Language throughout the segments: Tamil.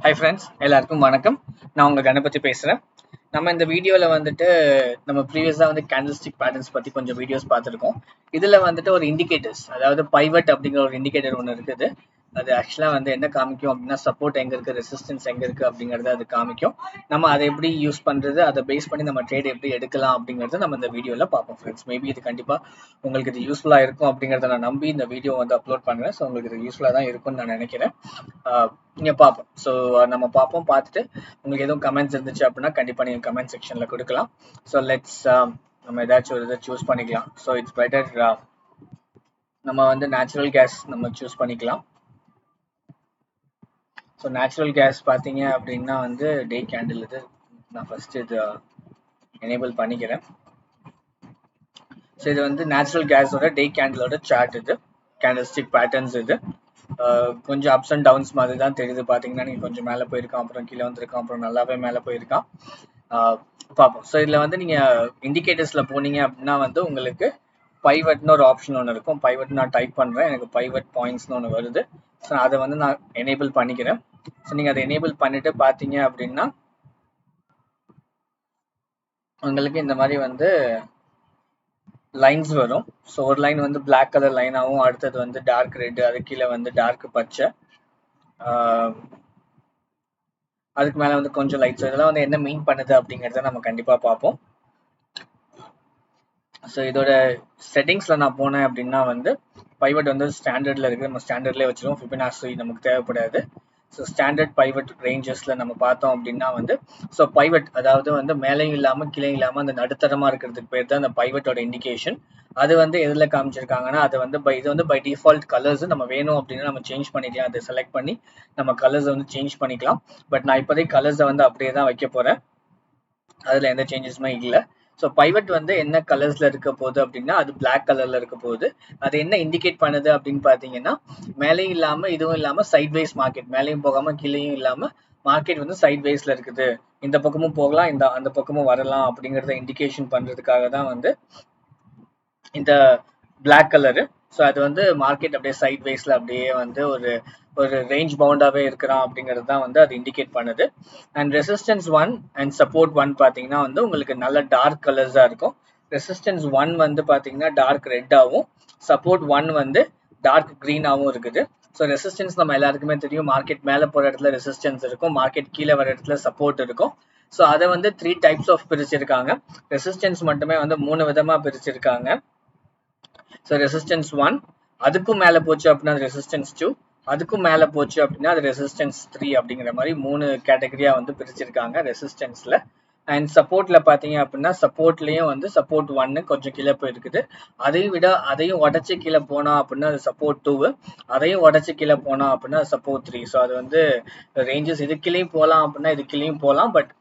ஹை ஃப்ரெண்ட்ஸ், எல்லாருக்கும் வணக்கம். நான் உங்கள் கணபதி பேசுகிறேன். நம்ம இந்த வீடியோவில் வந்துட்டு நம்ம ப்ரீவியஸாக வந்து கேண்டில்ஸ்டிக் பேட்டர்ன்ஸ் பற்றி கொஞ்சம் வீடியோஸ் பார்த்துருக்கோம். இதில் வந்துட்டு ஒரு இண்டிகேட்டர்ஸ், அதாவது பைவட் அப்படிங்கிற ஒரு இண்டிகேட்டர் ஒன்று இருக்குது. அது ஆக்சுவலாக வந்து என்ன காமிக்கும் அப்படின்னா, சப்போர்ட் எங்கே இருக்குது, ரெசிஸ்டன்ஸ் எங்கே இருக்குது அப்படிங்கிறத அது காமிக்கும். நம்ம அதை எப்படி யூஸ் பண்ணுறது, அதை பேஸ் பண்ணி நம்ம ட்ரேட் எப்படி எடுக்கலாம் அப்படிங்கிறத நம்ம இந்த வீடியோவில் பார்ப்போம் ஃப்ரெண்ட்ஸ். மேபி இது கண்டிப்பாக உங்களுக்கு இது யூஸ்ஃபுல்லாக இருக்கும் அப்படிங்கிறத நான் நம்பி இந்த வீடியோ வந்து அப்லோட் பண்ணுறேன். ஸோ உங்களுக்கு இது யூஸ்ஃபுல்லாக தான் இருக்கும்னு நான் நினைக்கிறேன். நீங்கள் பார்ப்போம். ஸோ நம்ம பார்த்துட்டு உங்களுக்கு எதுவும் கமெண்ட்ஸ் இருந்துச்சு அப்படின்னா கண்டிப்பாக நீங்கள் கமெண்ட் செக்ஷனில் கொடுக்கலாம். ஸோ லெட்ஸ் நம்ம ஏதாச்சும் ஒரு இதை சூஸ் பண்ணிக்கலாம். ஸோ இட்ஸ் பெட்டர் நம்ம வந்து நேச்சுரல் கேஸ் நம்ம சூஸ் பண்ணிக்கலாம். ஸோ நேச்சுரல் கேஸ் பார்த்தீங்க அப்படின்னா வந்து டே கேண்டில் இது நான் ஃபஸ்ட்டு இது எனேபிள் பண்ணிக்கிறேன். ஸோ இது வந்து நேச்சுரல் கேஸோட டே கேண்டிலோட சார்ட், இது கேண்டில்ஸ்டிக் பேட்டர்ன்ஸ். இது கொஞ்சம் அப்ஸ் அண்ட் டவுன்ஸ் மாதிரி தான் தெரியுது. பார்த்தீங்கன்னா நீங்கள் கொஞ்சம் மேலே போயிருக்கான், அப்புறம் கீழே வந்திருக்கான், அப்புறம் நல்லாவே மேலே போயிருக்கான். பார்ப்போம். ஸோ இதில் வந்து நீங்கள் இண்டிகேட்டர்ஸில் போனீங்க அப்படின்னா வந்து உங்களுக்கு பைவட்னு ஒரு ஆப்ஷன் ஒன்று இருக்கும். பைவட் நான் டைப் பண்ணுறேன், எனக்கு பைவட் பாயிண்ட்ஸ்னு ஒன்று வருது. ஸோ அதை வந்து நான் எனேபிள் பண்ணிக்கிறேன். ஸோ நீங்கள் அதை எனேபிள் பண்ணிட்டு பார்த்தீங்க அப்படின்னா உங்களுக்கு இந்த மாதிரி வந்து லைன்ஸ் வரும். ஸோ ஒரு லைன் வந்து பிளாக் கலர் லைனாகவும், அடுத்தது வந்து டார்க் ரெட், அது கீழே வந்து டார்க் பச்சை, அதுக்கு மேலே வந்து கொஞ்சம் லைட்ஸ். இதெல்லாம் வந்து என்ன மீன் பண்ணுது அப்படிங்கிறத நம்ம கண்டிப்பாக பார்ப்போம். ஸோ இதோட செட்டிங்ஸில் நான் போனேன் அப்படின்னா வந்து பைவட் வந்து ஸ்டாண்டர்டில் இருக்குது. நம்ம ஸ்டாண்டர்ட்லேயே வச்சுருவோம். ஃபிபனாசி நமக்கு தேவைப்படாது. ஸோ ஸ்டாண்டர்ட் பைவட் ரேஞ்சஸில் நம்ம பார்த்தோம் அப்படின்னா வந்து ஸோ பைவட் அதாவது வந்து மேலேயும் இல்லாமல் கீழே இல்லாமல் அந்த நடுத்தரமாக இருக்கிறதுக்கு பேர் தான் அந்த பைவட்டோட இண்டிகேஷன். அது வந்து எதில் காமிச்சிருக்காங்கன்னா அது வந்து இது வந்து பை டிஃபால்ட் கலர்ஸ் நம்ம வேணும் அப்படின்னா நம்ம சேஞ்ச் பண்ணிக்கலாம். அதை செலக்ட் பண்ணி நம்ம கலர்ஸை வந்து சேஞ்ச் பண்ணிக்கலாம். பட் நான் இப்போதைக்கு கலர்ஸை வந்து அப்படியே தான் வைக்க போகிறேன். அதில் எந்த சேஞ்சஸுமே இல்லை. ஸோ பைவட் வந்து என்ன கலர்ஸில் இருக்க போகுது அப்படின்னா அது பிளாக் கலரில் இருக்க போகுது. அது என்ன இண்டிகேட் பண்ணுது அப்படின்னு பார்த்தீங்கன்னா மேலேயும் இல்லாமல் இதுவும் இல்லாமல் சைட் வைஸ் மார்க்கெட், மேலேயும் போகாமல் கீழேயும் இல்லாமல் மார்க்கெட் வந்து சைட் வைஸில் இருக்குது. இந்த பக்கமும் போகலாம், அந்த பக்கமும் வரலாம் அப்படிங்கிறத இண்டிகேஷன் பண்ணுறதுக்காக தான் வந்து இந்த பிளாக் கலரு. ஸோ அது வந்து மார்க்கெட் அப்படியே சைட் வைஸில் அப்படியே வந்து ஒரு ரேஞ்ச் பவுண்டாகவே இருக்கிறான் அப்படிங்கிறது தான் வந்து அது இண்டிகேட் பண்ணுது. அண்ட் ரெசிஸ்டன்ஸ் 1 அண்ட் சப்போர்ட் 1 பார்த்தீங்கன்னா வந்து உங்களுக்கு நல்ல டார்க் கலர்ஸாக இருக்கும். ரெசிஸ்டன்ஸ் 1 வந்து பார்த்தீங்கன்னா டார்க் ரெட்டாகவும், சப்போர்ட் 1 வந்து டார்க் க்ரீனாகவும் இருக்குது. ஸோ ரெசிஸ்டன்ஸ் நம்ம எல்லாருக்குமே தெரியும், மார்க்கெட் மேலே போகிற இடத்துல ரெசிஸ்டன்ஸ் இருக்கும், மார்க்கெட் கீழே வர இடத்துல சப்போர்ட் இருக்கும். ஸோ அதை வந்து 3 டைப்ஸ் ஆஃப் பிரிச்சிருக்காங்க. ரெசிஸ்டன்ஸ் மட்டுமே வந்து 3 விதமாக பிரிச்சிருக்காங்க. ஸோ ரெசிஸ்டன்ஸ் 1, அதுக்கும் மேலே போச்சு அப்படின்னா அது ரெசிஸ்டன்ஸ் 2, அதுக்கும் மேலே போச்சு அப்படின்னா அது ரெசிஸ்டன்ஸ் 3 அப்படிங்கிற மாதிரி 3 கேட்டகரியாக வந்து பிரிச்சிருக்காங்க ரெசிஸ்டன்ஸில். அண்ட் சப்போர்ட்ல பார்த்தீங்க அப்படின்னா சப்போர்ட்லேயும் வந்து சப்போர்ட் 1 கொஞ்சம் கீழே போயிருக்குது. அதையும் உடச்சி கீழே போனோம் அப்படின்னா அது சப்போர்ட் 2, அதையும் உடச்சி கீழே போனோம் அப்படின்னா சப்போர்ட் 3. ஸோ அது வந்து ரேஞ்சஸ் இதுக்கிலையும் போகலாம் அப்படின்னா இதுக்கிலையும் போகலாம். பட்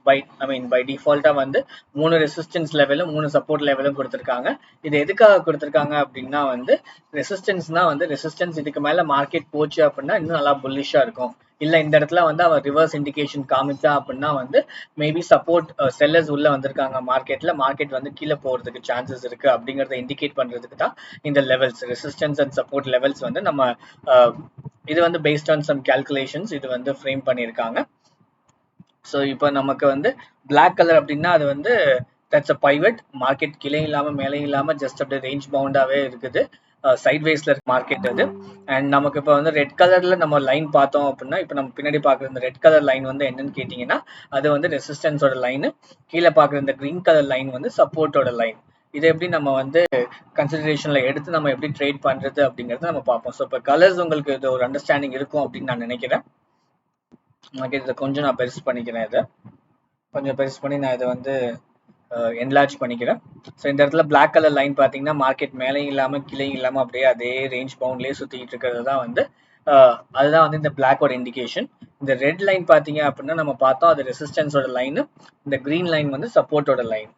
பை டிஃபால்ட்டாக வந்து 3 ரெசிஸ்டன்ஸ் லெவலும் 3 சப்போர்ட் லெவலும் கொடுத்துருக்காங்க. இது எதுக்காக கொடுத்துருக்காங்க அப்படின்னா வந்து ரெசிஸ்டன்ஸ்னா வந்து ரெசிஸ்டன்ஸ் இதுக்கு மேலே மார்க்கெட் போச்சு அப்படின்னா இன்னும் நல்லா புல்லிஷாக இருக்கும். இல்லை இந்த இடத்துல வந்து அவன் ரிவர்ஸ் இண்டிகேஷன் காமிச்சா அப்படின்னா வந்து மேபி சப்போர்ட் செல்லர்ஸ் உள்ள வந்திருக்காங்க, மார்க்கெட் வந்து கீழே போகிறதுக்கு சான்சஸ் இருக்கு அப்படிங்கிறத இண்டிகேட் பண்ணுறதுக்கு தான் இந்த levels resistance and support levels வந்து நம்ம இது வந்து பேஸ்ட் ஆன் சம் கேல்குலேஷன்ஸ் இது வந்து ஃப்ரேம் பண்ணியிருக்காங்க. ஸோ இப்போ நமக்கு வந்து பிளாக் கலர் அப்படின்னா அது வந்து தட்ஸ் அ பைவட். மார்க்கெட் கீழே இல்லாமல் மேலே இல்லாமல் ஜஸ்ட் அப்படியே ரேஞ்ச் பவுண்டாகவே இருக்குது, சைட் வைஸ்ல இருக்க மார்க்கெட் அது. அண்ட் நமக்கு இப்போ வந்து ரெட் கலர்ல நம்ம லைன் பார்த்தோம் அப்படின்னா இப்போ நம்ம பின்னாடி பார்க்குற இந்த ரெட் கலர் லைன் வந்து என்னன்னு கேட்டிங்கன்னா அது வந்து ரெசிஸ்டன்ஸோட லைனு. கீழே பார்க்குற இந்த கிரீன் கலர் லைன் வந்து சப்போர்ட்டோட லைன். இதை எப்படி நம்ம வந்து கன்சிடரேஷன்ல எடுத்து நம்ம எப்படி ட்ரேட் பண்றது அப்படிங்கறத நம்ம பார்ப்போம். ஸோ இப்போ கலர்ஸ் உங்களுக்கு இது ஒரு அண்டர்ஸ்டாண்டிங் இருக்கும் அப்படின்னு நான் நினைக்கிறேன். இதை கொஞ்சம் நான் பெருசு பண்ணிக்கிறேன், இதை கொஞ்சம் பெருசு பண்ணி நான் இதை வந்து என்லார்ஜ் பண்ணிக்கிறேன். ஸோ இந்த இடத்துல பிளாக் கலர் லைன் பார்த்தீங்கன்னா மார்க்கெட் மேலேயும் இல்லாமல் கீழேயும் இல்லாமல் அப்படியே அதே ரேஞ்ச் பவுண்ட்லேயே சுற்றிக்கிட்டு இருக்கிறது தான் வந்து அதுதான் வந்து இந்த பிளாக்கோட இண்டிகேஷன். இந்த ரெட் லைன் பார்த்தீங்க அப்படின்னா நம்ம பார்த்தோம் அது ரெசிஸ்டன்ஸோட லைனு, இந்த கிரீன் லைன் வந்து சப்போர்ட்டோட லைன்.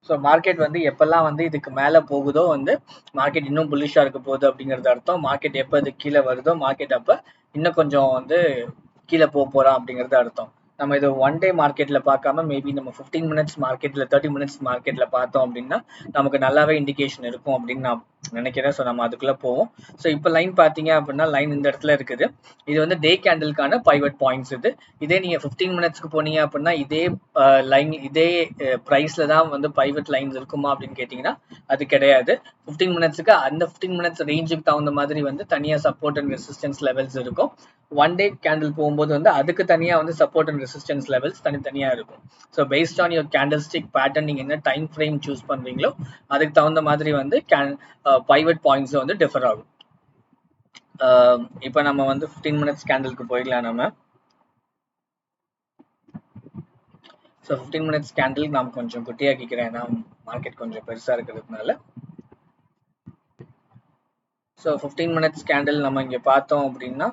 ஸோ மார்க்கெட் வந்து எப்பெல்லாம் வந்து இதுக்கு மேலே போகுதோ வந்து மார்க்கெட் இன்னும் புல்லிஷாக இருக்க போகுது அப்படிங்கிறது அர்த்தம். மார்க்கெட் எப்போ இது கீழே வருதோ மார்க்கெட் அப்போ இன்னும் கொஞ்சம் வந்து கீழே போகிறான் அப்படிங்கிறது அர்த்தம். நம்ம இது ஒன் டே மார்க்கெட்ல பார்க்காம மேபி நம்ம 15 மினிட்ஸ் மார்க்கெட்ல 30 மினிட்ஸ் மார்க்கெட்ல பார்த்தோம் அப்படின்னா நமக்கு நல்லாவே இண்டிகேஷன் இருக்கும் அப்படின்னு நான் நினைக்கிறேன். ஸோ நம்ம அதுக்குள்ள போவோம். ஸோ இப்போ லைன் பார்த்தீங்க அப்படின்னா லைன் இந்த இடத்துல இருக்குது. இது வந்து டே கேண்டிலுக்கான பைவட் பாயிண்ட்ஸ் இது. இதே நீங்க 15 மினிட்ஸ்க்கு போனீங்க அப்படின்னா இதே லைன் இதே ப்ரைஸ்ல தான் வந்து பைவட் லைன்ஸ் இருக்குமா அப்படின்னு கேட்டிங்கன்னா அது கிடையாது. 15 மினிட்ஸ்க்கு அந்த 15 மினிட்ஸ் ரேஞ்சுக்கு தகுந்த மாதிரி வந்து தனியா சப்போர்ட் அண்ட் ரெசிஸ்டன்ஸ் லெவல்ஸ் இருக்கும். ஒன் டே கேண்டில் போகும்போது வந்து அதுக்கு தனியா வந்து சப்போர்ட் அண்ட் ரெசிஸ்டன்ஸ் லெவல்ஸ் தனித்தனியா இருக்கும். So based on your candle stick pattern நீங்க என்ன டைம் ஃப்ரேம் சூஸ் பண்றீங்களோ அதுக்கு தகுந்த மாதிரி வந்து பைவட் பாயிண்ட்ஸ் வந்து டிஃபர் ஆகும். இப்போ நம்ம வந்து 15 மினிட்ஸ் கேண்டிலுக்கு போயிடலாம் நம்ம. ஸோ 15 மினிட்ஸ் கேண்டில் நான் கொஞ்சம் குட்டியாக்கிக்கிறேன், ஏன்னா மார்க்கெட் கொஞ்சம் பெருசா இருக்கிறதுனால. ஸோ 15 மினிட்ஸ் கேண்டில் நம்ம இங்க பார்த்தோம் அப்படின்னா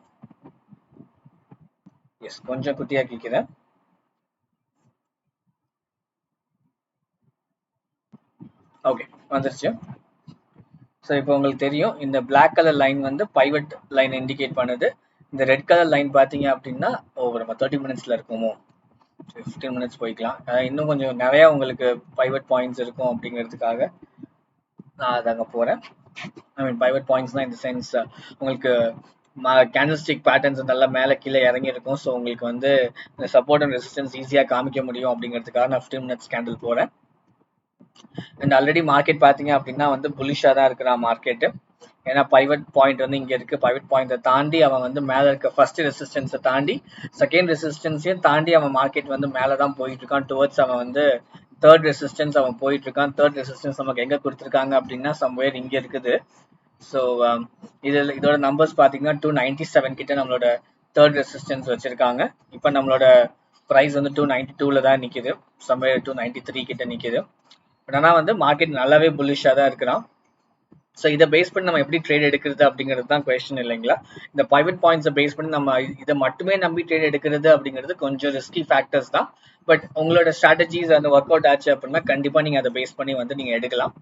எஸ் கொஞ்சம் குட்டியாக்கிக்கிறேன். ஓகே வந்துருச்சு. ஸோ இப்போ உங்களுக்கு தெரியும் இந்த பிளாக் கலர் லைன் வந்து பைவட் லைன் இண்டிகேட் பண்ணுது. இந்த ரெட் கலர் லைன் பார்த்தீங்க அப்படின்னா நம்ம 30 மினிட்ஸ்ல இருக்குமோ, 15 மினிட்ஸ் போய்க்கலாம். இன்னும் கொஞ்சம் நிறைய உங்களுக்கு பைவட் பாயிண்ட்ஸ் இருக்கும் அப்படிங்கிறதுக்காக நான் அதாங்க போறேன். ஐ மீன் பைவட் பாயிண்ட்ஸ்னா இந்த சென்ஸ் உங்களுக்கு கேண்டில் ஸ்டிக் பேட்டர்ன்ஸ் நல்லா மேலே கீழே இறங்கி இருக்கும். ஸோ உங்களுக்கு வந்து இந்த சப்போர்ட் அண்ட் ரெசிஸ்டன்ஸ் ஈஸியாக காமிக்க முடியும் அப்படிங்கிறதுக்காக நான் 15 மினிட்ஸ் கேண்டில் போறேன். அண்ட் ஆல்ரெடி மார்க்கெட் பார்த்தீங்க அப்படின்னா வந்து புலிஷாக தான் இருக்கிறான் மார்க்கெட்டு. ஏன்னா பைவட் பாயிண்ட் வந்து இங்கே இருக்கு. பைவட் பாயிண்ட்டை தாண்டி அவன் வந்து மேலே இருக்க ஃபர்ஸ்ட் ரெசிஸ்டன்ஸை தாண்டி செகண்ட் ரெசிஸ்டன்ஸையும் தாண்டி அவன் மார்க்கெட் வந்து மேலே தான் போயிட்டு இருக்கான். டுவர்ட்ஸ் அவன் வந்து தேர்ட் ரெசிஸ்டன்ஸ் அவன் போயிட்டு இருக்கான். தேர்ட் ரெசிஸ்டன்ஸ் நமக்கு எங்கே கொடுத்துருக்காங்க அப்படின்னா சம்வேர் இங்கே இருக்குது. ஸோ இதோட நம்பர்ஸ் பார்த்தீங்கன்னா 297 கிட்ட நம்மளோட தேர்ட் ரெசிஸ்டன்ஸ் வச்சிருக்காங்க. இப்போ நம்மளோட ப்ரைஸ் வந்து 292ல தான் நிற்கிது. சம்வேர் 293 கிட்ட நிற்கிது. பட் ஆனால் வந்து மார்க்கெட் நல்லாவே புல்லிஷாக தான் இருக்கிறான். ஸோ இதை பேஸ் பண்ணி நம்ம எப்படி ட்ரேட் எடுக்கிறது அப்படிங்கிறது தான் கொஸ்டின் இல்லைங்களா. இந்த பைவட் பாயிண்ட்ஸை பேஸ் பண்ணி நம்ம இதை மட்டுமே நம்பி ட்ரேட் எடுக்கிறது அப்படிங்கிறது கொஞ்சம் ரிஸ்கி ஃபேக்டர்ஸ் தான். பட் உங்களோட ஸ்ட்ராட்டஜிஸ் அந்த ஒர்க் அவுட் ஆச்சு அப்படின்னா கண்டிப்பாக நீங்கள் அதை பேஸ் பண்ணி வந்து நீங்கள் எடுக்கலாம்.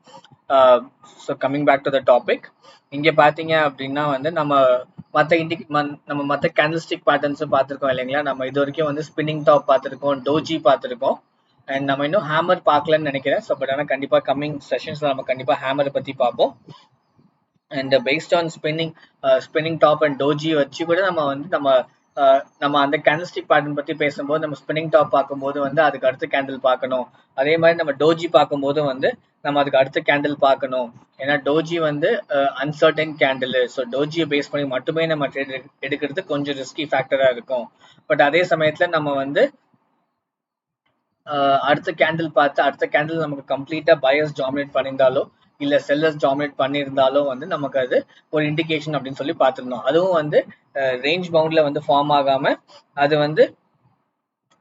So coming back to the topic, இங்கே பார்த்தீங்க அப்படின்னா வந்து நம்ம மற்ற கேண்டில்ஸ்டிக் பேட்டர்ன்ஸும் பார்த்துருக்கோம் இல்லைங்களா. நம்ம இது வரைக்கும் வந்து ஸ்பின்னிங் டாப் பார்த்துருக்கோம், டோஜி பார்த்துருக்கோம். அண்ட் நம்ம இன்னும் ஹேமர் பார்க்கலன்னு நினைக்கிறேன். ஸோ பட் ஆனால் கண்டிப்பாக கம்மிங் செஷன்ஸ்ல நம்ம கண்டிப்பாக ஹேமரை பற்றி பார்ப்போம். And based on spinning top and doji வச்சு கூட நம்ம வந்து நம்ம அந்த கேண்டில்ஸ்டிக் பேட்டர்ன் பற்றி பேசும்போது நம்ம ஸ்பின்னிங் டாப் பார்க்கும்போது வந்து அதுக்கு அடுத்த கேண்டில் பார்க்கணும். அதே மாதிரி நம்ம டோஜி பார்க்கும்போது வந்து நம்ம அதுக்கு அடுத்த கேண்டில் பார்க்கணும். ஏன்னா டோஜி வந்து அன்சர்டன் கேண்டில். ஸோ டோஜியை பேஸ் பண்ணி மட்டுமே நம்ம ட்ரேட் எடுக்கிறது கொஞ்சம் ரிஸ்கி ஃபேக்டராக இருக்கும். பட் அதே சமயத்தில் நம்ம வந்து அடுத்த கேண்டில் பார்த்து அடுத்த கேண்டில் நமக்கு கம்ப்ளீட்டா பையர்ஸ் டாமினேட் பண்ணியிருந்தாலோ இல்ல செல்லர்ஸ் டாமினேட் பண்ணியிருந்தாலோ வந்து நமக்கு அது ஒரு இண்டிகேஷன் அப்படின்னு சொல்லி பார்த்துருந்தோம். அதுவும் வந்து ரேஞ்ச் பவுண்ட்ல வந்து ஃபார்ம் ஆகாம அது வந்து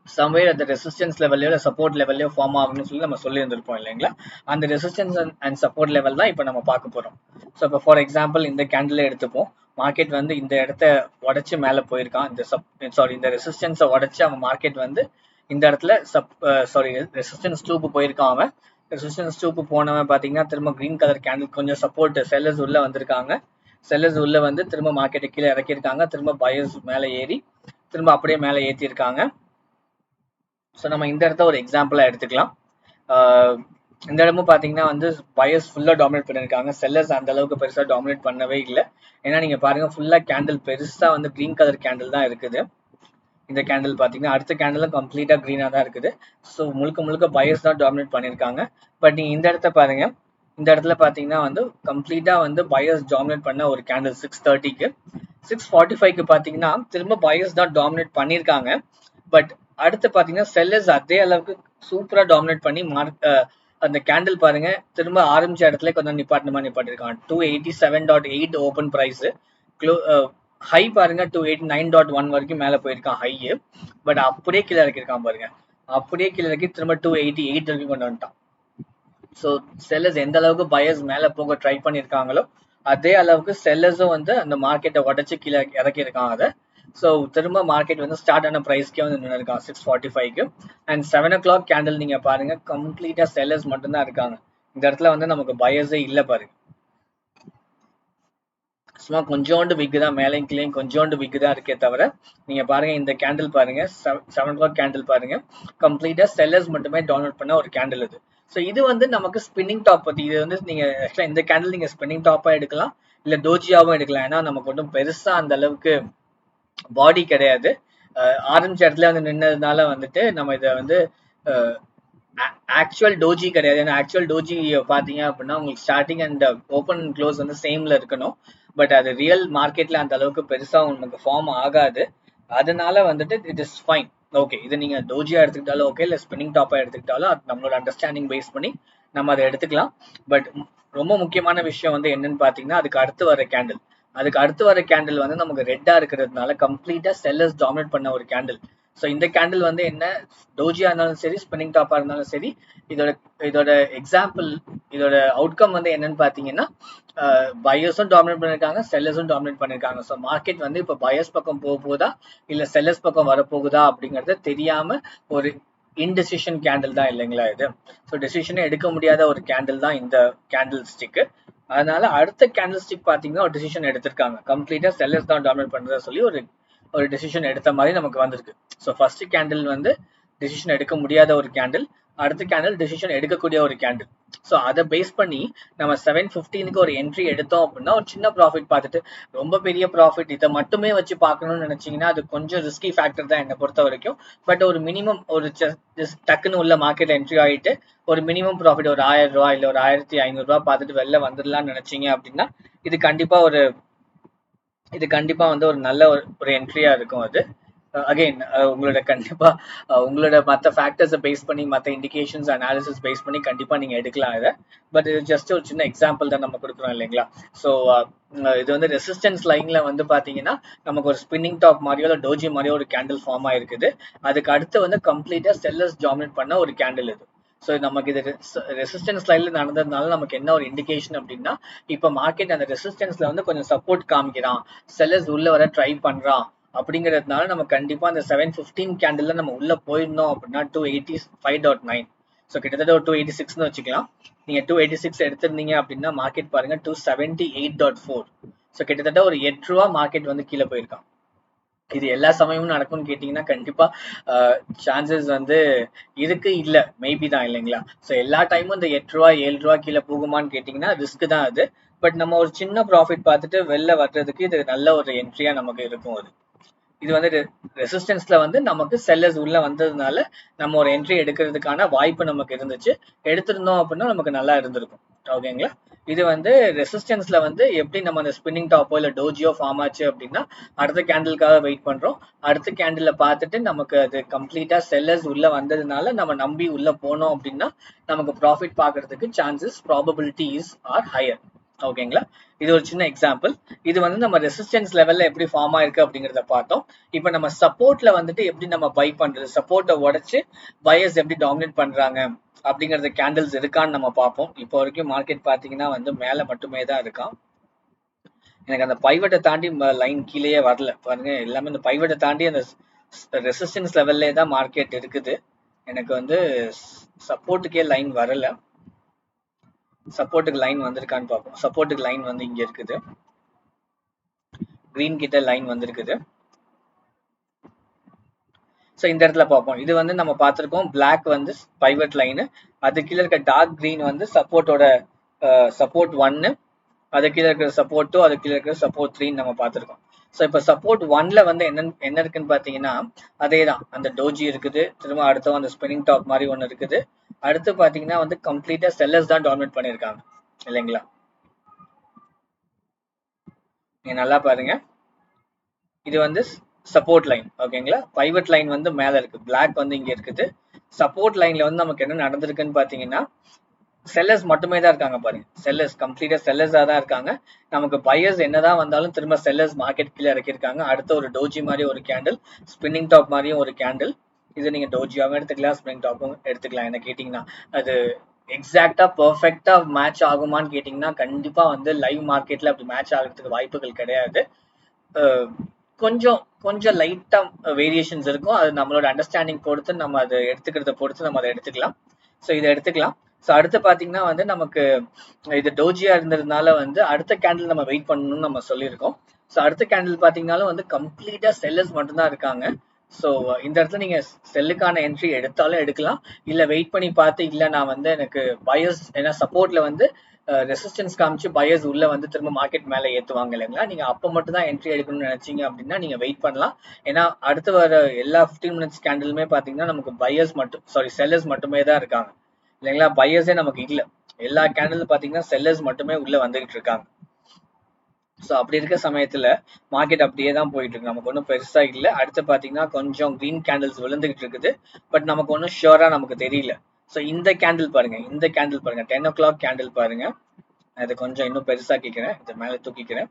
சம்வேர் அந்த ரெசிஸ்டன்ஸ் லெவல்லையோ இல்லை சப்போர்ட் லெவல்லையோ ஃபார்ம் ஆகணும்னு சொல்லி நம்ம சொல்லியிருந்திருப்போம் இல்லைங்களா. அந்த ரெசிஸ்டன்ஸ் அண்ட் சப்போர்ட் லெவல் தான் இப்போ நம்ம பார்க்க போறோம். ஸோ இப்போ ஃபார் எக்ஸாம்பிள் இந்த கேண்டில் எடுத்துப்போம். மார்க்கெட் வந்து இந்த இடத்த உடச்சி மேலே போயிருக்கான். இந்த ரெசிஸ்டன்ஸை உடச்சி அவன் மார்க்கெட் வந்து இந்த இடத்துல ரெசிஸ்டன்ஸ் 2க்கு போயிருக்கான். அவன் ரெசிஸ்டன்ஸ் 2க்கு போனவன் பார்த்தீங்கன்னா திரும்ப கிரீன் கலர் கேண்டில் கொஞ்சம் சப்போர்ட் செல்லர்ஸ் உள்ள வந்திருக்காங்க. செல்லர்ஸ் உள்ள வந்து திரும்ப மார்க்கெட்டை கீழே இறக்கியிருக்காங்க. திரும்ப பையர்ஸ் மேலே ஏறி திரும்ப அப்படியே மேலே ஏற்றிருக்காங்க. ஸோ நம்ம இந்த இடத்த ஒரு எக்ஸாம்பிளாக எடுத்துக்கலாம். இந்த இடமும் பார்த்தீங்கன்னா வந்து பையர்ஸ் ஃபுல்லாக டாமினேட் பண்ணியிருக்காங்க. செல்லர்ஸ் அந்த அளவுக்கு பெருசாக டாமினேட் பண்ணவே இல்லை. ஏன்னா நீங்கள் பாருங்கள் ஃபுல்லாக கேண்டில் பெருசாக வந்து க்ரீன் கலர் கேண்டில் தான் இருக்குது. இந்த கேண்டில் பார்த்தீங்கன்னா அடுத்த கேண்டிலும் கம்ப்ளீட்டாக க்ரீனாக தான் இருக்குது. ஸோ முழுக்க பையர்ஸ் தான் டாமினேட் பண்ணியிருக்காங்க. பட் நீங்கள் இந்த இடத்த பாருங்கள். இந்த இடத்துல பார்த்தீங்கன்னா வந்து கம்ப்ளீட்டாக வந்து பையர்ஸ் டாமினேட் பண்ண ஒரு கேண்டில் 630க்கு 645க்கு பார்த்தீங்கன்னா திரும்ப பையர்ஸ் தான் டாமினேட் பண்ணியிருக்காங்க. பட் அடுத்து பார்த்தீங்கன்னா செல்லர்ஸ் அதே அளவுக்கு சூப்பராக டாமினேட் பண்ணி அந்த கேண்டில் பாருங்க திரும்ப ஆரம்பிச்ச இடத்துல கொஞ்சம் நிப்பாட்டிருக்காங்க. 287.8 ஓப்பன் ப்ரைஸ். ஹை பாருங்க 289.1 வரைக்கும் மேலே போயிருக்கான் ஹை. பட் அப்படியே கீழே இறக்கிருக்கான் பாருங்க. அப்படியே கீழே இறக்கி திரும்ப 288 வரைக்கும் கொண்டு வந்துட்டான். ஸோ செல்லர்ஸ் எந்த அளவுக்கு பையர்ஸ் மேலே போக ட்ரை பண்ணியிருக்காங்களோ அதே அளவுக்கு செல்லர்ஸும் வந்து அந்த மார்க்கெட்டை உடச்சி கீழே இறக்கியிருக்காங்க அதை. ஸோ திரும்ப மார்க்கெட் வந்து ஸ்டார்ட் ஆன ப்ரைஸ்க்கே வந்து நின்று இருக்கான் 645க்கு. அண்ட் 7 o'clock கேண்டில் நீங்கள் பாருங்க கம்ப்ளீட்டாக செல்லர்ஸ் மட்டும்தான் இருக்காங்க. இந்த இடத்துல வந்து நமக்கு பையர்ஸே இல்லை பாருங்க. சும்மா கொஞ்சோண்டு விக்கு தான் மேலேயும் கீழே கொஞ்சோண்டு விக்கு தான் இருக்கே தவிர நீங்க பாருங்க இந்த கேண்டில் பாருங்க 7 o'clock கேண்டில் பாருங்க கம்ப்ளீட்டா செல்லர்ஸ் மட்டுமே டவுன்லோட் பண்ண ஒரு கேண்டில் இது. ஸோ இது வந்து நமக்கு ஸ்பின்னிங் டாப் பத்தி. இது வந்து நீங்க ஆக்சுவலா இந்த கேண்டில் நீங்க ஸ்பின்னிங் டாப்பா எடுக்கலாம், இல்ல டோஜியாவும் எடுக்கலாம். ஏன்னா நமக்கு ஒன்றும் பெருசா அந்த அளவுக்கு பாடி கிடையாது. ஆரஞ்சு இடத்துல வந்து நின்னதுனால வந்துட்டு நம்ம இதை வந்து ஆக்சுவல் டோஜி கிடையாது. ஏன்னா ஆக்சுவல் டோஜி பாத்தீங்க அப்படின்னா உங்களுக்கு starting and open and close வந்து சேம்ல இருக்கணும். பட் அது ரியல் மார்க்கெட்ல அந்த அளவுக்கு பெருசா உங்களுக்கு ஃபார்ம் ஆகாது. அதனால வந்துட்டு இட் இஸ் ஃபைன். ஓகே, இது நீங்க டோஜியா எடுத்துக்கிட்டாலும் ஓகே, இல்ல ஸ்பின்னிங் டாப்பா எடுத்துக்கிட்டாலும் அது நம்மளோட அண்டர்ஸ்டாண்டிங் பேஸ் பண்ணி நம்ம அதை எடுத்துக்கலாம். பட் ரொம்ப முக்கியமான விஷயம் வந்து என்னன்னு பாத்தீங்கன்னா அதுக்கு அடுத்து வர கேண்டில் வந்து நமக்கு ரெட்டா இருக்கிறதுனால கம்ப்ளீட்டா செல்லர்ஸ் டாமினேட் பண்ண ஒரு கேண்டில். ஸோ இந்த கேண்டில் வந்து என்ன, டோஜியா இருந்தாலும் சரி, ஸ்பின்னிங் டாப்பா இருந்தாலும் சரி, இதோட எக்ஸாம்பிள், இதோட அவுட்கம் வந்து என்னன்னு பாத்தீங்கன்னா பையர்ஸும் டாமினேட் பண்ணிருக்காங்க, செல்லர்ஸும் டாமினேட் பண்ணிருக்காங்க. ஸோ மார்க்கெட் வந்து இப்போ பையர்ஸ் பக்கம் போகுதா இல்ல செல்லர்ஸ் பக்கம் வரப்போகுதா அப்படிங்கறது தெரியாம ஒரு இன்டெசிஷன் கேண்டில் தான் இல்லைங்களா இது. ஸோ டெசிஷனே எடுக்க முடியாத ஒரு கேண்டில் தான் இந்த கேண்டில் ஸ்டிக். அதனால அடுத்த கேண்டில் ஸ்டிக் பாத்தீங்கன்னா ஒரு டெசிஷன் எடுத்திருக்காங்க, கம்ப்ளீட்டா செல்லர்ஸ் தான் டாமினேட் பண்றதா சொல்லி ஒரு டெசிஷன் எடுத்த மாதிரி நமக்கு வந்திருக்கு. ஸோ ஃபர்ஸ்ட் கேண்டில் வந்து டெசிஷன் எடுக்க முடியாத ஒரு கேண்டில், அடுத்த கேண்டில் டெசிஷன் எடுக்கக்கூடிய ஒரு கேண்டில். ஸோ அதை பேஸ் பண்ணி நம்ம 715க்கு ஒரு என்ட்ரி எடுத்தோம் அப்படின்னா ஒரு சின்ன ப்ராஃபிட் பார்த்துட்டு, ரொம்ப பெரிய ப்ராஃபிட் இதை மட்டுமே வச்சு பார்க்கணும்னு நினைச்சீங்கன்னா அது கொஞ்சம் ரிஸ்கி ஃபேக்டர் தான் என்னை பொறுத்த வரைக்கும். பட் ஒரு மினிமம் ஒரு டக்குன்னு உள்ள மார்க்கெட் என்ட்ரி ஆகிட்டு ஒரு மினிமம் ப்ராஃபிட் ஒரு 1000 ரூபாய் இல்ல ஒரு 1500 ரூபாய் பார்த்துட்டு வெளில வந்துடலாம்னு நினைச்சீங்க அப்படின்னா இது கண்டிப்பா வந்து ஒரு நல்ல ஒரு என்ட்ரியா இருக்கும். அது அகைன் உங்களோட கண்டிப்பா உங்களோட மற்ற ஃபேக்டர்ஸை பேஸ் பண்ணி, மற்ற இண்டிகேஷன்ஸ் அனாலிசிஸ் பேஸ் பண்ணி கண்டிப்பா நீங்க எடுக்கலாம் இதை. பட் இது ஜஸ்ட் ஒரு சின்ன எக்ஸாம்பிள் தான் நம்ம கொடுக்குறோம் இல்லைங்களா. ஸோ இது வந்து ரெசிஸ்டன்ஸ் லைன்ல வந்து பாத்தீங்கன்னா நமக்கு ஒரு ஸ்பின்னிங் டாப் மாதிரியோ இல்லை டோஜி மாதிரியோ ஒரு கேண்டில் ஃபார்ம் ஆயிருக்குது. அதுக்கு அடுத்து வந்து கம்ப்ளீட்டா செல்லர்ஸ் டாமினேட் பண்ண ஒரு கேண்டில் இது. ஸோ நமக்கு இது ரெசிஸ்டன்ஸ் லைன்ல நடந்ததுனால நமக்கு என்ன ஒரு இண்டிகேஷன் அப்படின்னா, இப்போ மார்க்கெட் அந்த ரெசிஸ்டன்ஸ்ல வந்து கொஞ்சம் சப்போர்ட் காமிக்கிறான், செல்லர்ஸ் உள்ள வர ட்ரை பண்றான் அப்படிங்கிறதுனால நம்ம கண்டிப்பா அந்த 715 கேண்டில்ல நம்ம உள்ள போயிருந்தோம் அப்படின்னா 285.9, ஸோ கிட்டத்தட்ட ஒரு 286ன்னு வச்சுக்கலாம். நீங்க 286 எடுத்திருந்தீங்க அப்படின்னா மார்க்கெட் பாருங்க 278.4. ஸோ கிட்டத்தட்ட ஒரு 8 ரூபா மார்க்கெட் வந்து கீழே போயிருக்கான். இது எல்லா சமயமும் நடக்கும்னு கேட்டீங்கன்னா கண்டிப்பா சான்சஸ் வந்து இருக்கு, இல்ல மேபி தான் இல்லைங்களா. ஸோ எல்லா டைமும் இந்த 8 ரூபா 7 ரூபா கீழே போகுமான்னு கேட்டீங்கன்னா ரிஸ்க் தான் அது. பட் நம்ம ஒரு சின்ன ப்ராஃபிட் பார்த்துட்டு வெளில வர்றதுக்கு இது நல்ல ஒரு என்ட்ரியா நமக்கு இருக்கும். இது வந்து ரெசிஸ்டன்ஸ்ல வந்து நமக்கு செல்லர்ஸ் உள்ள வந்ததுனால நம்ம ஒரு என்ட்ரி எடுக்கிறதுக்கான வாய்ப்பு நமக்கு இருந்துச்சு. எடுத்திருந்தோம் அப்படின்னா நமக்கு நல்லா இருந்திருக்கும். ஓகேங்களா. இது வந்து ரெசிஸ்டன்ஸ்ல வந்து எப்படி நம்ம அந்த ஸ்பின்னிங் டாப்போ இல்ல டோஜியோ ஃபார்ம் ஆச்சு அப்படின்னா அடுத்த கேண்டிலுக்காக வெயிட் பண்றோம். அடுத்த கேண்டில பார்த்துட்டு நமக்கு அது கம்ப்ளீட்டா செல்லர்ஸ் உள்ள வந்ததுனால நம்ம நம்பி உள்ள போனோம் அப்படின்னா நமக்கு ப்ராஃபிட் பார்க்கறதுக்கு சான்சஸ் ப்ராபபிலிட்டிஸ் ஆர் ஹையர். ஓகேங்களா. இது ஒரு சின்ன எக்ஸாம்பிள். இது வந்து நம்ம ரெசிஸ்டன்ஸ் லெவல்ல எப்படி ஃபார்ம் ஆயிருக்கு அப்படிங்கறத பார்த்தோம். இப்போ நம்ம சப்போர்ட்ல வந்துட்டு எப்படி நம்ம பை பண்றது, சப்போர்ட்டை உடைச்சு பையர்ஸ் எப்படி டாமினேட் பண்றாங்க அப்படிங்கறது கேண்டில்ஸ் இருக்கான்னு நம்ம பார்ப்போம். இப்போ வரைக்கும் மார்க்கெட் பாத்தீங்கன்னா வந்து மேல மட்டுமே தான் இருக்கான். எனக்கு அந்த பைவட்டை தாண்டி லைன் கீழேயே வரல பாருங்க. எல்லாமே இந்த பைவட்டை தாண்டி அந்த ரெசிஸ்டன்ஸ் லெவல்லே தான் மார்க்கெட் இருக்குது. எனக்கு வந்து சப்போர்ட்டுக்கே லைன் வரல. சப்போர்ட்டுக்கு லைன் வந்திருக்கான்னு பார்ப்போம். சப்போர்ட்டுக்கு லைன் வந்து இங்க இருக்குது, கிரீன் கிட்ட லைன் வந்திருக்குது. ஸோ இந்த இடத்துல பார்ப்போம். இது வந்து நம்ம பார்த்துருக்கோம், பிளாக் வந்து பைவட் லைனு, அது கீழே இருக்க டார்க் கிரீன் வந்து சப்போர்ட்டோட சப்போர்ட் 1, அது கீழே இருக்கிற சப்போர்ட் 2, அது கீழே இருக்கிற சப்போர்ட் 3 நம்ம பார்த்துருக்கோம். ஸோ இப்போ சப்போர்ட் 1ல வந்து என்ன இருக்குன்னு பார்த்தீங்கன்னா அதே தான், அந்த டோஜி இருக்குது, திரும்ப அடுத்த அந்த ஸ்பின்னிங் டாப் மாதிரி ஒன்று இருக்குது. அடுத்து பார்த்தீங்கன்னா வந்து கம்ப்ளீட்டா செல்லர்ஸ் தான் டாமினேட் பண்ணியிருக்காங்க இல்லைங்களா. நீங்க நல்லா பாருங்க, இது வந்து சப்போர்ட் லைன். ஓகேங்களா. பைவட் லைன் வந்து மேல இருக்கு, பிளாக் வந்து இங்க இருக்குது. சப்போர்ட் லைன்ல வந்து நமக்கு என்ன நடந்திருக்குன்னு பாத்தீங்கன்னா செல்லர்ஸ் மட்டுமே தான் இருக்காங்க பாருங்க. செல்லர்ஸ் கம்ப்ளீட்டா செல்லர்ஸா தான் இருக்காங்க. நமக்கு பையர்ஸ் என்னதான் வந்தாலும் திரும்ப செல்லர்ஸ் மார்க்கெட் கீழே இறக்கிருக்காங்க. அடுத்த ஒரு டோஜி மாதிரி ஒரு கேண்டில், ஸ்பின்னிங் டாப் மாதிரியும் ஒரு கேண்டில். இது நீங்க டோஜியாவும் எடுத்துக்கலாம், ஸ்பின்னிங் டாப்பும் எடுத்துக்கலாம். என்ன கேட்டீங்கன்னா அது எக்ஸாக்டா பெர்ஃபெக்டா மேட்ச் ஆகுமான்னு கேட்டீங்கன்னா கண்டிப்பா வந்து லைவ் மார்க்கெட்ல அப்படி மேட்ச் ஆகிறதுக்கு வாய்ப்புகள் கிடையாது. கொஞ்சம் கொஞ்சம் லைட்டா வேரியேஷன்ஸ் இருக்கும். அது நம்மளோட அண்டர்ஸ்டாண்டிங் பொறுத்து நம்ம அதை எடுத்துக்கிறத பொறுத்து நம்ம அதை எடுத்துக்கலாம். ஸோ இதை எடுத்துக்கலாம். ஸோ அடுத்து பார்த்தீங்கன்னா வந்து நமக்கு இது டோஜியா இருந்ததுனால வந்து அடுத்த கேண்டில் நம்ம வெயிட் பண்ணணும்னு நம்ம சொல்லியிருக்கோம். ஸோ அடுத்த கேண்டில் பார்த்தீங்கன்னாலும் வந்து கம்ப்ளீட்டா செல்லர்ஸ் மட்டும்தான் இருக்காங்க. ஸோ இந்த இடத்துல நீங்க செல்லுக்கான என்ட்ரி எடுத்தாலும் எடுக்கலாம், இல்ல வெயிட் பண்ணி பார்த்து இல்ல நான் வந்து எனக்கு பயர்ஸ் ஏன்னா சப்போர்ட்ல வந்து ரெசிஸ்டன்ஸ் காமிச்சு பயர்ஸ் உள்ள வந்து திரும்ப மார்க்கெட் மேல ஏத்துவாங்க இல்லைங்களா, நீங்க அப்ப மட்டும் தான் என்ட்ரி எடுக்கணும்னு நினைச்சீங்க அப்படின்னா நீங்க வெயிட் பண்ணலாம். ஏன்னா அடுத்து வர எல்லா 15 மினிட்ஸ் கேண்டிலுமே பாத்தீங்கன்னா நமக்கு பயர்ஸ் மட்டும் செல்லர்ஸ் மட்டுமே தான் இருக்காங்க இல்லைங்களா, பயர்ஸே நமக்கு இல்ல. எல்லா கேண்டில் பாத்தீங்கன்னா செல்லர்ஸ் மட்டுமே உள்ள வந்துகிட்டு இருக்காங்க. ஸோ அப்படி இருக்க சமயத்துல மார்க்கெட் அப்படியே தான் போயிட்டு இருக்கு, நமக்கு ஒன்றும் பெருசா இல்லை. அடுத்து பாத்தீங்கன்னா கொஞ்சம் கிரீன் கேண்டில்ஸ் விழுந்துகிட்டு இருக்குது, பட் நமக்கு ஒன்றும் ஷியோரா நமக்கு தெரியல. ஸோ இந்த கேண்டில் பாருங்க, இந்த கேண்டில் பாருங்க, 10 o'clock கேண்டில் பாருங்க. அது கொஞ்சம் இன்னும் பெருசா கேட்கிறேன், இதை மேல தூக்கிக்கிறேன்.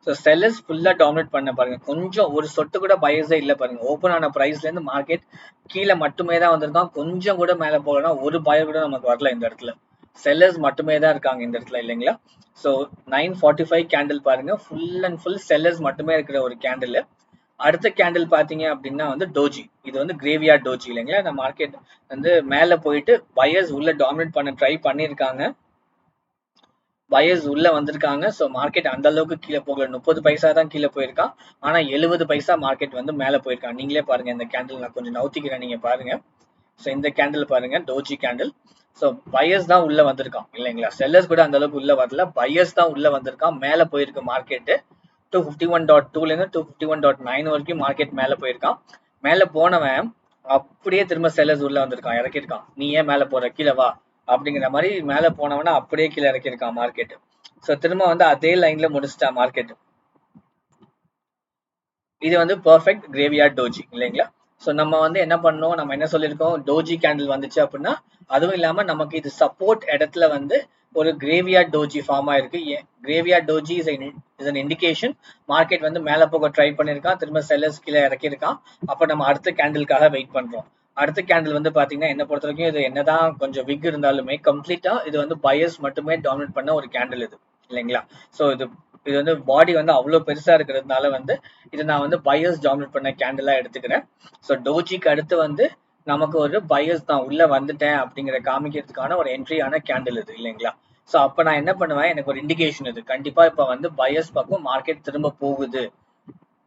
ஸோ செல்லர்ஸ் ஃபுல்லா டாமினேட் பண்ண பாருங்க, கொஞ்சம் ஒரு சொட்டு கூட பயர்ஸே இல்லை பாருங்க. ஓப்பன் ஆன பிரைஸ்ல இருந்து மார்க்கெட் கீழே மட்டுமே தான் வந்திருக்கான், கொஞ்சம் கூட மேல போகலன்னா ஒரு பயர் கூட நமக்கு வரல இந்த இடத்துல. செல்லர்ஸ் மட்டுமே தான் இருக்காங்க இந்த இடத்துல இல்லைங்களா. ஸோ 9:45 கேண்டில் பாருங்க, ஃபுல் அண்ட் ஃபுல் செல்லர்ஸ் மட்டுமே இருக்கிற ஒரு கேண்டில். அடுத்த கேண்டில் பாத்தீங்க அப்படின்னா வந்து டோஜி, இது வந்து கிரேவியார்ட் டோஜி இல்லைங்களா. இந்த மார்க்கெட் வந்து மேல போயிட்டு பயர்ஸ் உள்ள டாமினேட் பண்ண ட்ரை பண்ணிருக்காங்க, பயர்ஸ் உள்ள வந்திருக்காங்க. ஸோ மார்க்கெட் அந்த அளவுக்கு கீழே போகல, 30 பைசா தான் கீழே போயிருக்கான், ஆனா 70 பைசா மார்க்கெட் வந்து மேல போயிருக்கான். நீங்களே பாருங்க, இந்த கேண்டில் நான் கொஞ்சம் நவுத்திக்கிறேன், நீங்க பாருங்க. ஸோ இந்த கேண்டில் பாருங்க, டோஜி கேண்டில். ஸோ பயர்ஸ் தான் உள்ள வந்திருக்கான் இல்லைங்களா, செல்லர்ஸ் கூட அந்த அளவுக்கு உள்ள வரல, பயர்ஸ் தான் உள்ள வந்திருக்கான். மேல போயிருக்கு மார்க்கெட் 251.2 இருந்து 251.9 வரைக்கும் மார்க்கெட் மேல போயிருக்கான். மேல போனவன் அப்படியே திரும்ப செல்லர்ஸ் உள்ள வந்திருக்கான், இறக்கிருக்கான். நீ ஏன் மேல போற, கீழே வா அப்படிங்கிற மாதிரி மேல போனவன அப்படியே கீழே இறக்கிருக்கான் மார்க்கெட். ஸோ திரும்ப வந்து அதே லைன்ல முடிச்சிட்டான் மார்க்கெட். இது வந்து பெர்ஃபெக்ட் கிரேவியார்ட் டோஜி இல்லைங்களா. ஸோ நம்ம வந்து என்ன பண்ணோம், நம்ம என்ன சொல்லியிருக்கோம், டோஜி கேண்டில் வந்துச்சு அப்படின்னா, அதுவும் இல்லாம நமக்கு இது சப்போர்ட் இடத்துல வந்து ஒரு கிரேவியார்ட் டோஜி ஃபார்ம் ஆயிருக்கு. Graveyard doji is an indication market வந்து மேல போக ட்ரை பண்ணிருக்கான், திரும்ப செல்லர்ஸ் கீழே இறக்கிருக்கான். அப்ப நம்ம அடுத்த கேண்டிலுக்காக வெயிட் பண்றோம். அடுத்த கேண்டில் வந்து பாத்தீங்கன்னா என்ன பொறுத்த வரைக்கும் இது என்னதான் கொஞ்சம் விக் இருந்தாலுமே கம்ப்ளீட்டா இது வந்து பயர்ஸ் மட்டுமே டாமினேட் பண்ண ஒரு கேண்டில் இது இல்லைங்களா. ஸோ இது வந்து பாடி வந்து அவ்வளவு பெருசா இருக்கிறதுனால வந்து இது நான் வந்து பயர்ஸ் டாமினேட் பண்ண கேண்டிலா எடுத்துக்கிறேன். ஸோ டோஜிக்கு அடுத்து வந்து நமக்கு ஒரு பயர்ஸ் தான் உள்ள வந்துட்டேன் அப்படிங்கிற காமிக்கிறதுக்கான ஒரு என்ட்ரியான கேண்டில் இது இல்லைங்களா. ஸோ அப்ப நான் என்ன பண்ணுவேன், எனக்கு ஒரு இண்டிகேஷன் இது கண்டிப்பா இப்ப வந்து பயர்ஸ் பக்கம் மார்க்கெட் திரும்ப போகுது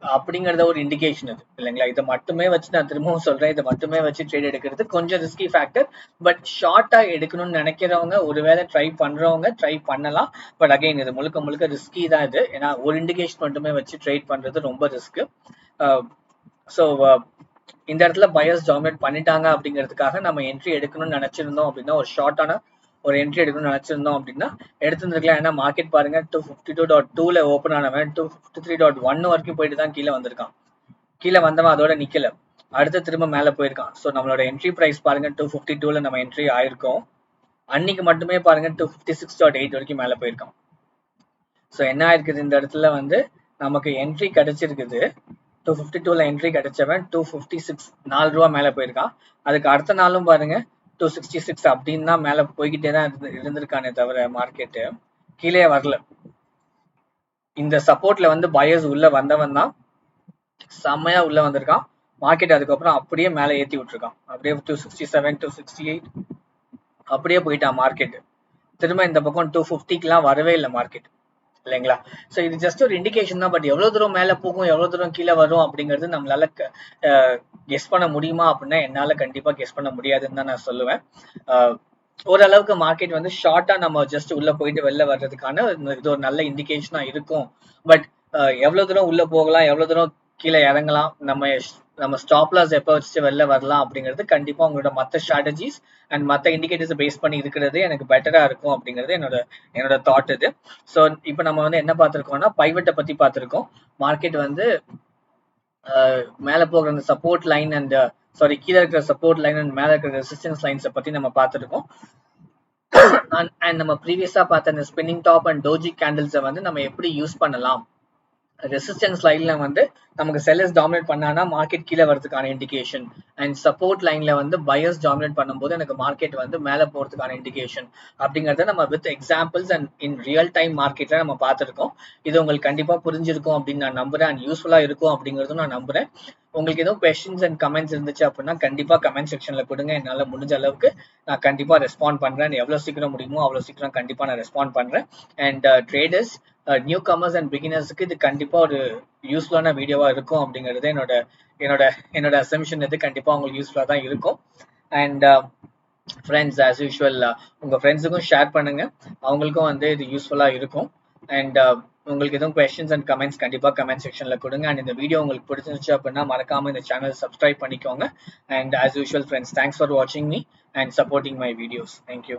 அப்படிங்கறத ஒரு இண்டிகேஷன் இது இல்லைங்களா. இதை மட்டுமே வச்சு நான் திரும்பவும் சொல்றேன், இதை மட்டுமே வச்சு ட்ரேட் எடுக்கிறது கொஞ்சம் ரிஸ்கி ஃபேக்டர். பட் ஷார்ட்டா எடுக்கணும்னு நினைக்கிறவங்க ஒருவேளை ட்ரை பண்றவங்க ட்ரை பண்ணலாம். பட் அகைன் இது முழுக்க முழுக்க ரிஸ்கி தான் இது, ஏன்னா ஒரு இண்டிகேஷன் மட்டுமே வச்சு ட்ரேட் பண்றது ரொம்ப ரிஸ்க். ஸோ இந்த இடத்துல பயர்ஸ் டாமினேட் பண்ணிட்டாங்க அப்படிங்கிறதுக்காக நம்ம என்ட்ரி எடுக்கணும்னு நினைச்சிருந்தோம் அப்படின்னா, ஒரு ஷார்ட்டான ஒரு என்ட்ரி எடுக்கணும்னு நினைச்சிருந்தோம் அப்படின்னா எடுத்துருக்கலாம். ஏன்னா மார்க்கெட் பாருங்க 252.2ல ஓப்பன் ஆனவன் 253.1 வரைக்கும் போயிட்டு தான் கீழே வந்திருக்கான். கீழே வந்தவன் அதோட நிக்கல, அடுத்து திரும்ப மேல போயிருக்கான். ஸோ நம்மளோட என்ட்ரி பிரைஸ் பாருங்க 252ல நம்ம என்ட்ரி ஆயிருக்கோம். அன்னைக்கு மட்டுமே பாருங்க 256.8 வரைக்கும் மேல போயிருக்கான். ஸோ என்ன ஆயிருக்குது, இந்த இடத்துல வந்து நமக்கு என்ட்ரி கிடைச்சிருக்குது. 252ல என்ட்ரி கிடைச்சவன் 256 ₹4 மேல போயிருக்கான். அதுக்கு அடுத்த நாளும் பாருங்க 266 அப்படின்னு தான் மேல போய்கிட்டே தான் இருந்திருக்கானே தவிர மார்க்கெட்டு கீழே வரல. இந்த சப்போர்ட்ல வந்து பயர்ஸ் உள்ள வந்தவன் தான் செம்மையா உள்ள வந்திருக்கான். மார்க்கெட் அதுக்கப்புறம் அப்படியே மேல ஏத்தி விட்டுருக்கான், அப்படியே 267 268 அப்படியே போயிட்டான் மார்க்கெட். திரும்ப இந்த பக்கம் 250க்குலாம் வரவே இல்லை மார்க்கெட் இல்லைங்களா. ஸோ இது ஜஸ்ட் ஒரு இண்டிகேஷன் தான், பட் எவ்வளவு தூரம் மேல போகும் எவ்வளவு தூரம் கீழே வரும் அப்படிங்கிறது நம்மளால கெஸ் பண்ண முடியுமா அப்படின்னா என்னால கண்டிப்பா கெஸ் பண்ண முடியாதுன்னு தான் நான் சொல்லுவேன். ஓரளவுக்கு மார்க்கெட் வந்து ஷார்ட்டா நம்ம ஜஸ்ட் உள்ள போயிட்டு வெளில வர்றதுக்கான இது ஒரு நல்ல இண்டிகேஷனா இருக்கும். பட் எவ்வளவு தூரம் உள்ள போகலாம் எவ்வளவு தூரம் கீழே இறங்கலாம், நம்ம ஸ்டாப் லாஸ் எப்போ வச்சுட்டு வெளில வரலாம் அப்படிங்கிறது கண்டிப்பா உங்களோட மற்ற ஸ்ட்ராட்டஜிஸ் அண்ட் மற்ற இண்டிகேட்டர்ஸ் பேஸ் பண்ணி இருக்கிறது எனக்கு பெட்டரா இருக்கும் அப்படிங்கிறது என்னோட தாட் இது. ஸோ இப்போ நம்ம வந்து என்ன பார்த்துருக்கோம்னா பைவட்டை பத்தி பார்த்துருக்கோம். மார்க்கெட் வந்து மேல போகிற அந்த சப்போர்ட் லைன் அண்ட் கீழே இருக்கிற சப்போர்ட் லைன் அண்ட் மேல இருக்கிற ரெசிஸ்டன்ஸ் லைன்ஸை பத்தி நம்ம பார்த்துருக்கோம். அண்ட் நம்ம ப்ரீவியஸா பார்த்த அந்த ஸ்பின்னிங் டாப் அண்ட் டோஜி கேண்டில்ஸை வந்து நம்ம எப்படி யூஸ் பண்ணலாம், ரெசிஸ்டன்ஸ் லைன்ல வந்து நமக்கு செல்லர்ஸ் டாமினேட் பண்ணானா மார்க்கெட் கீழே வரதுக்கான இண்டிகேஷன், அண்ட் சப்போர்ட் லைன்ல வந்து பயர்ஸ் டாமினேட் பண்ணும்போது எனக்கு மார்க்கெட் வந்து மேல போறதுக்கான இண்டிகேஷன் அப்படிங்கறத நம்ம with examples and in real time மார்க்கெட்ல நம்ம பார்த்துருக்கோம். இது உங்களுக்கு கண்டிப்பா புரிஞ்சிருக்கும் அப்படின்னு நான் நம்புறேன், அண்ட் யூஸ்ஃபுல்லா இருக்கும் அப்படிங்கறதும் நான் நம்புறேன். உங்களுக்கு எதுவும் கொஸ்டின்ஸ் அண்ட் கமெண்ட்ஸ் இருந்துச்சு அப்படின்னா கண்டிப்பா கமெண்ட் செக்ஷன்ல கொடுங்க, என்னால முடிஞ்ச அளவுக்கு நான் கண்டிப்பா ரெஸ்பாண்ட் பண்றேன். எவ்வளவு சீக்கிரம் முடியுமோ அவ்வளவு சீக்கிரம் கண்டிப்பா நான் ரெஸ்பாண்ட் பண்றேன். And traders newcomers and பிகினர்ஸுக்கு இது கண்டிப்பா ஒரு யூஸ்ஃபுல்லான வீடியோவா இருக்கும் அப்படிங்கிறது என்னோட என்னோட அசம்ஷன். இது கண்டிப்பா உங்களுக்கு யூஸ்ஃபுல்லா தான் இருக்கும். அண்ட் ஃப்ரெண்ட்ஸ் ஆஸ் யூஷுவல் உங்க ஃப்ரெண்ட்ஸுக்கும் ஷேர் பண்ணுங்க, அவங்களுக்கும் வந்து இது யூஸ்ஃபுல்லா இருக்கும். அண்ட் உங்களுக்கு எதுவும் கொஸ்டின்ஸ் அண்ட் கமெண்ட்ஸ் கண்டிப்பா கமெண்ட் செக்ஷன்ல கொடுங்க. அண்ட் இந்த வீடியோ உங்களுக்கு பிடிச்சிருந்துச்சு அப்படின்னா மறக்காம இந்த சேனல் சப்ஸ்கிரைப் பண்ணிக்கோங்க. And as usual friends, thanks for வாட்சிங் me and supporting my videos. Thank you.